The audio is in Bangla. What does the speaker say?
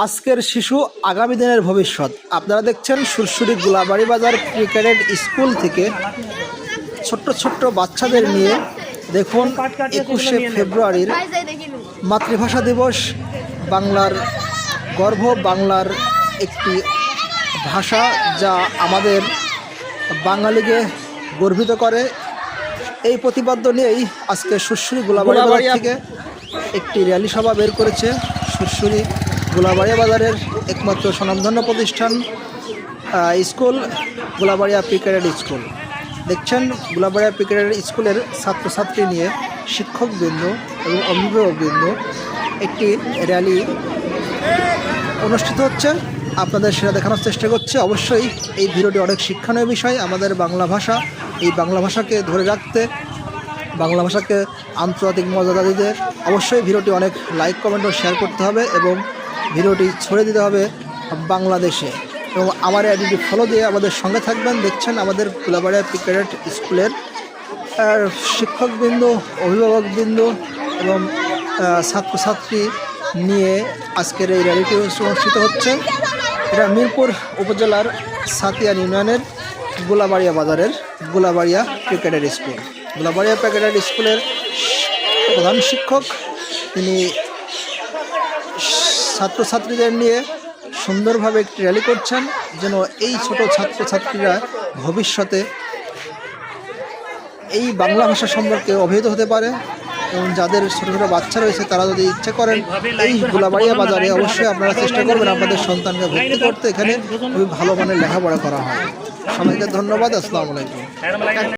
আজকের শিশু আগামী দিনের ভবিষ্যৎ। আপনারা দেখছেন সুরসুরি গোলাবাড়ি বাজার প্রি ক্যাডেট স্কুল থেকে ছোট্ট ছোট্ট বাচ্চাদের নিয়ে দেখুন 21শে ফেব্রুয়ারির মাতৃভাষা দিবস, বাংলার গর্ব, বাংলার একটি ভাষা যা আমাদের বাঙালিকে গর্বিত করে। এই প্রতিপাদ্য নিয়েই আজকে সুরসুরি গোলাবাড়ি বাজার থেকে একটি র্যালি সভা বের করেছে সুরসুরি গোলাবাড়িয়া বাজারের একমাত্র স্বনামধন্য প্রতিষ্ঠান school Golabaria pre cadet school. দেখছেন গোলাবাড়িয়া প্রি ক্যাডেট স্কুলের ছাত্রছাত্রী নিয়ে শিক্ষকবৃন্দ এবং অভিভাবকবৃন্দ একটি র্যালি অনুষ্ঠিত হচ্ছে, আপনাদের সেটা দেখানোর চেষ্টা করছে। অবশ্যই এই ভিডিওটি অনেক শিক্ষণীয় বিষয়। আমাদের বাংলা ভাষা, এই বাংলা ভাষাকে ধরে রাখতে, বাংলা ভাষাকে আন্তর্জাতিক মর্যাদা দিতে অবশ্যই ভিডিওটি অনেক লাইক, কমেন্ট ও শেয়ার করতে হবে এবং ভিডিওটি ছড়িয়ে দিতে হবে বাংলাদেশে। এবং আমার আইডিটি ফলো দিয়ে আমাদের সঙ্গে থাকবেন। দেখছেন আমাদের গোলাবাড়িয়া প্রি ক্যাডেট স্কুলের শিক্ষকবৃন্দ, অভিভাবকবৃন্দ এবং ছাত্রছাত্রী নিয়ে আজকের এই র্যালিটি অনুষ্ঠিত হচ্ছে। এটা মিরপুর উপজেলার সাতিয়ান ইউনিয়নের গোলাবাড়িয়া বাজারের Golabaria pre cadet school. Golabaria pre cadet স্কুলের প্রধান শিক্ষক, তিনি ছাত্রছাত্রীদের নিয়ে সুন্দরভাবে একটি র্যালি করছেন, যেন এই ছোট ছাত্রছাত্রীরা ভবিষ্যতে এই বাংলা ভাষা সম্পর্কে অবহিত হতে পারে। এবং যাদের ছোটো ছোটো বাচ্চা রয়েছে তারা যদি ইচ্ছে করেন এই গোলাবাড়িয়া বাজারে, অবশ্যই আপনারা চেষ্টা করবেন আপনাদের সন্তানকে ভর্তি করতে। এখানে খুবই ভালো মানের লেখাপড়া করা হয়। সবাইকে ধন্যবাদ। আসসালামু আলাইকুম।